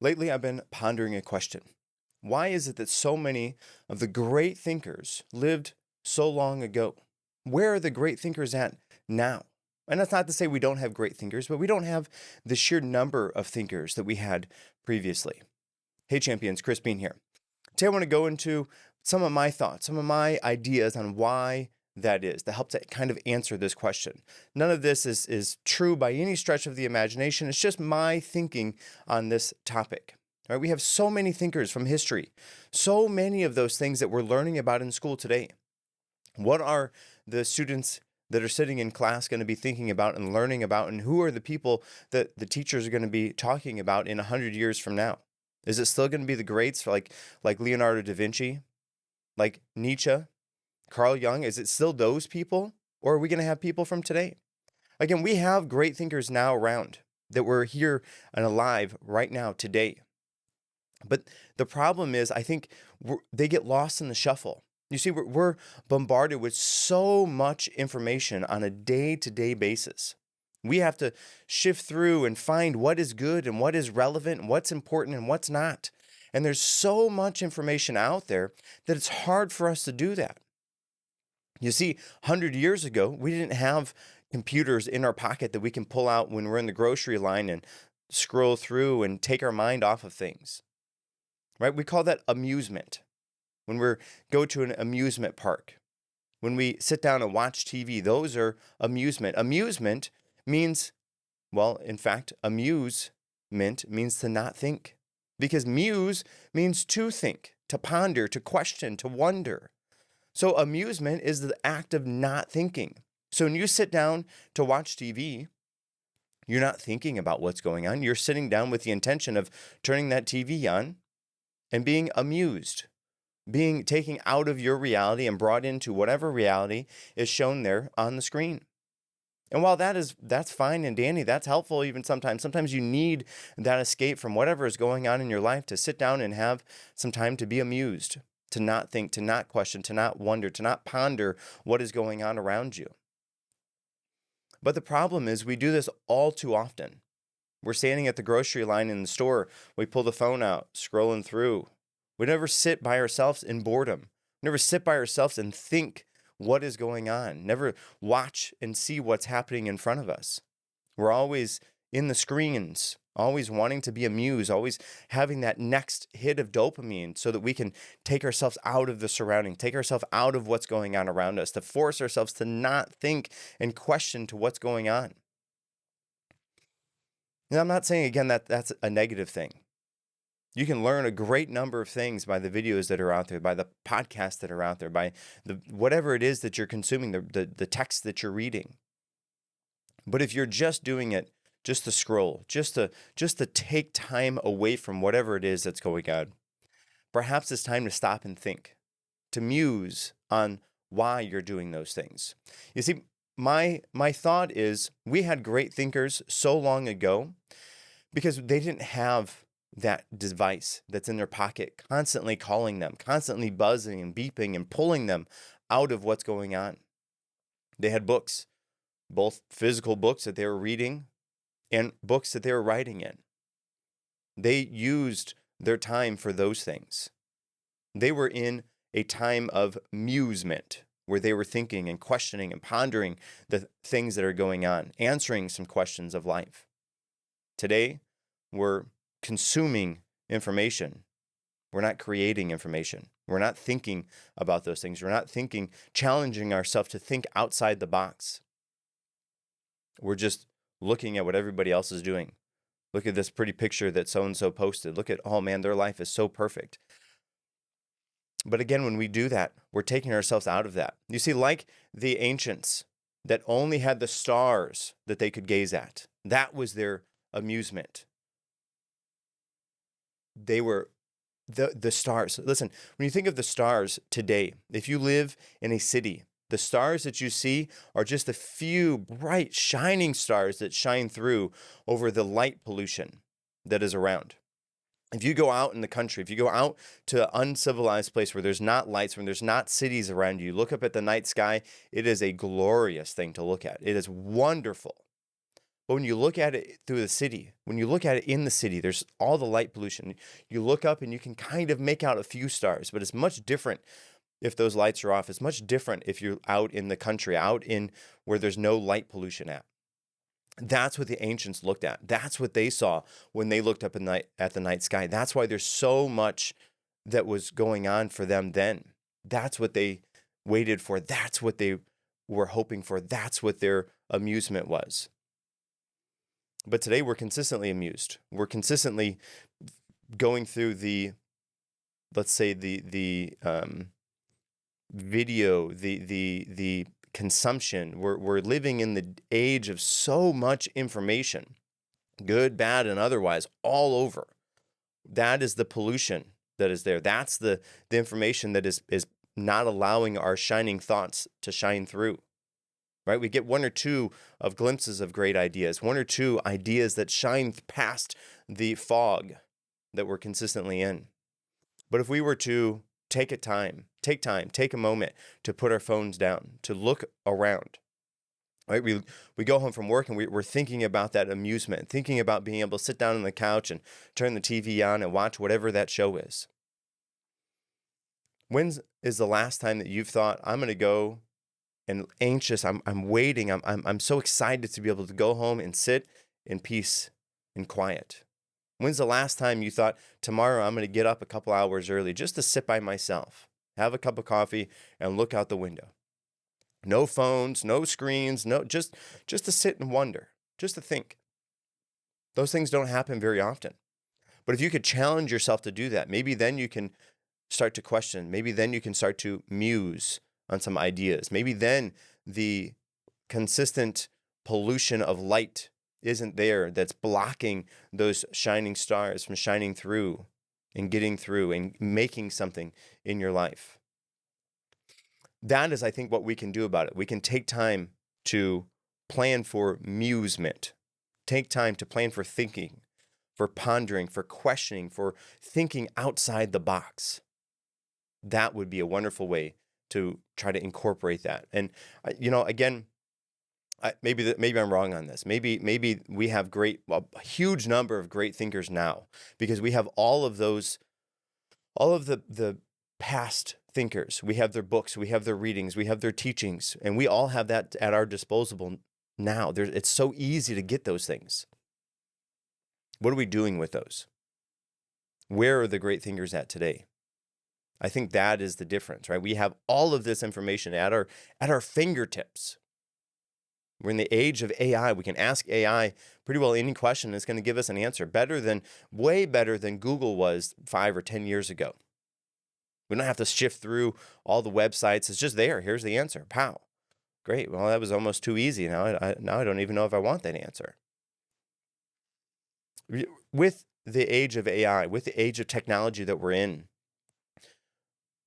Lately, I've been pondering a question. Why is it that so many of the great thinkers lived so long ago? Where are the great thinkers at now? And that's not to say we don't have great thinkers, but we don't have the sheer number of thinkers that we had previously. Hey, champions, Chris Bean here. Today, I want to go into some of my thoughts, some of my ideas on why that is, to help to kind of answer this question. None of this is true by any stretch of the imagination. It's just my thinking on this topic. Right? We have so many thinkers from history, so many of those things that we're learning about in school today. What are the students that are sitting in class going to be thinking about and learning about, and who are the people that the teachers are going to be talking about in 100 years from now? Is it still going to be the greats like Leonardo da Vinci, like Nietzsche, Carl Jung? Is it still those people, or are we going to have people from today? Again, we have great thinkers now around that we're here and alive right now today. But the problem is, I think they get lost in the shuffle. You see, we're bombarded with so much information on a day-to-day basis. We have to shift through and find what is good and what is relevant and what's important and what's not. And there's so much information out there that it's hard for us to do that. You see, 100 years ago, we didn't have computers in our pocket that we can pull out when we're in the grocery line and scroll through and take our mind off of things, right? We call that amusement. When we go to an amusement park, when we sit down and watch TV, those are amusement. Amusement means, well, in fact, amusement means to not think, because muse means to think, to ponder, to question, to wonder. So amusement is the act of not thinking. So when you sit down to watch TV, you're not thinking about what's going on. You're sitting down with the intention of turning that TV on and being amused, being taken out of your reality and brought into whatever reality is shown there on the screen. And while that's fine and dandy, that's helpful even sometimes. Sometimes you need that escape from whatever is going on in your life to sit down and have some time to be amused, to not think, to not question, to not wonder, to not ponder what is going on around you. But the problem is we do this all too often. We're standing at the grocery line in the store. We pull the phone out, scrolling through. We never sit by ourselves in boredom. Never sit by ourselves and think what is going on. Never watch and see what's happening in front of us. We're always in the screens, always wanting to be amused, always having that next hit of dopamine so that we can take ourselves out of the surrounding, take ourselves out of what's going on around us, to force ourselves to not think and question to what's going on. And I'm not saying, again, that that's a negative thing. You can learn a great number of things by the videos that are out there, by the podcasts that are out there, by the whatever it is that you're consuming, the text that you're reading. But if you're just doing it just to scroll, just to take time away from whatever it is that's going on, perhaps it's time to stop and think, to muse on why you're doing those things. You see, my thought is we had great thinkers so long ago because they didn't have that device that's in their pocket, constantly calling them, constantly buzzing and beeping and pulling them out of what's going on. They had books, both physical books that they were reading and books that they were writing in. They used their time for those things. They were in a time of musement where they were thinking and questioning and pondering the things that are going on, answering some questions of life. Today, we're consuming information. We're not creating information. We're not thinking about those things. We're not thinking, challenging ourselves to think outside the box. We're just looking at what everybody else is doing. Look at this pretty picture that so-and-so posted. Look at, oh man, their life is so perfect. But again, when we do that, we're taking ourselves out of that. You see, like the ancients that only had the stars that they could gaze at, that was their amusement. They were the stars. Listen, when you think of the stars today, if you live in a city, the stars that you see are just a few bright, shining stars that shine through over the light pollution that is around. If you go out in the country, if you go out to an uncivilized place where there's not lights, when there's not cities around you, look up at the night sky, it is a glorious thing to look at. It is wonderful. But when you look at it through the city, when you look at it in the city, there's all the light pollution. You look up and you can kind of make out a few stars, but it's much different if those lights are off. It's much different if you're out in the country, out in where there's no light pollution at. That's what the ancients looked at. That's what they saw when they looked up at the night sky. That's why there's so much that was going on for them then. That's what they waited for. That's what they were hoping for. That's what their amusement was. But today we're consistently amused. We're consistently going through let's say the video, the consumption. We're living in the age of so much information, good, bad, and otherwise, all over. That is the pollution that is there. That's the information that is not allowing our shining thoughts to shine through. Right? We get one or two of glimpses of great ideas, one or two ideas that shine past the fog that we're consistently in. But if we were to take a moment to put our phones down, to look around, right? We go home from work and we're thinking about that amusement, thinking about being able to sit down on the couch and turn the TV on and watch whatever that show is. When is the last time that you've thought, I'm going to go and anxious, I'm waiting, I'm so excited to be able to go home and sit in peace and quiet? When's the last time you thought, tomorrow I'm going to get up a couple hours early just to sit by myself, have a cup of coffee, and look out the window? No phones, no screens, just to sit and wonder, just to think. Those things don't happen very often. But if you could challenge yourself to do that, maybe then you can start to question. Maybe then you can start to muse on some ideas. Maybe then the consistent pollution of light isn't there that's blocking those shining stars from shining through and getting through and making something in your life. That is, I think, what we can do about it. We can take time to plan for musement, take time to plan for thinking, for pondering, for questioning, for thinking outside the box. That would be a wonderful way to try to incorporate that. And, again, maybe I'm wrong on this. Maybe we have a huge number of great thinkers now because we have all of the past thinkers. We have their books, we have their readings, we have their teachings, and we all have that at our disposal now. It's so easy to get those things. What are we doing with those? Where are the great thinkers at today? I think that is the difference, right? We have all of this information at our fingertips. We're in the age of AI. We can ask AI pretty well any question, and it's going to give us an answer way better than Google was 5 or 10 years ago. We don't have to shift through all the websites. It's just there. Here's the answer. Pow. Great. Well, that was almost too easy. Now I don't even know if I want that answer. With the age of AI, with the age of technology that we're in,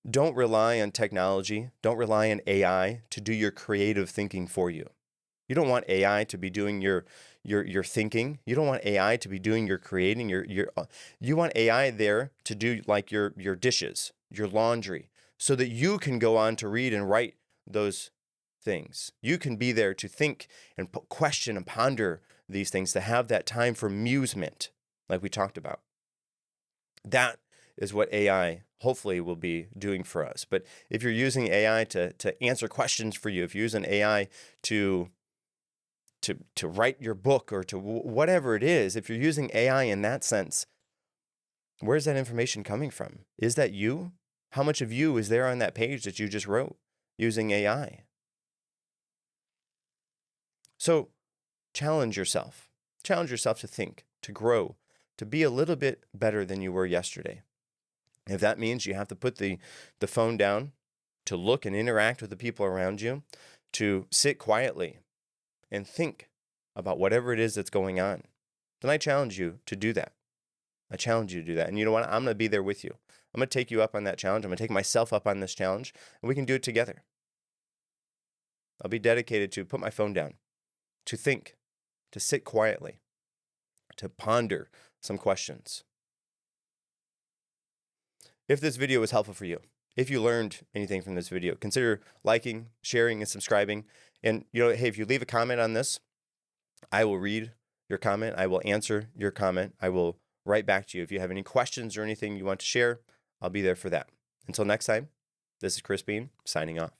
don't rely on technology. Don't rely on AI to do your creative thinking for you. You don't want AI to be doing your thinking. You don't want AI to be doing your creating. You want AI there to do like your dishes, your laundry, so that you can go on to read and write those things. You can be there to think and question and ponder these things, to have that time for amusement, like we talked about. That is what AI hopefully will be doing for us. But if you're using AI to answer questions for you, if you're using AI to write your book or to whatever it is, if you're using AI in that sense, where's that information coming from? Is that you? How much of you is there on that page that you just wrote using AI? So challenge yourself. Challenge yourself to think, to grow, to be a little bit better than you were yesterday. If that means you have to put the phone down, to look and interact with the people around you, to sit quietly and think about whatever it is that's going on, then I challenge you to do that. I challenge you to do that. And you know what? I'm going to be there with you. I'm going to take you up on that challenge. I'm going to take myself up on this challenge, and we can do it together. I'll be dedicated to put my phone down, to think, to sit quietly, to ponder some questions. If this video was helpful for you, if you learned anything from this video, consider liking, sharing, and subscribing. And, hey, if you leave a comment on this, I will read your comment. I will answer your comment. I will write back to you. If you have any questions or anything you want to share, I'll be there for that. Until next time, this is Chris Bean signing off.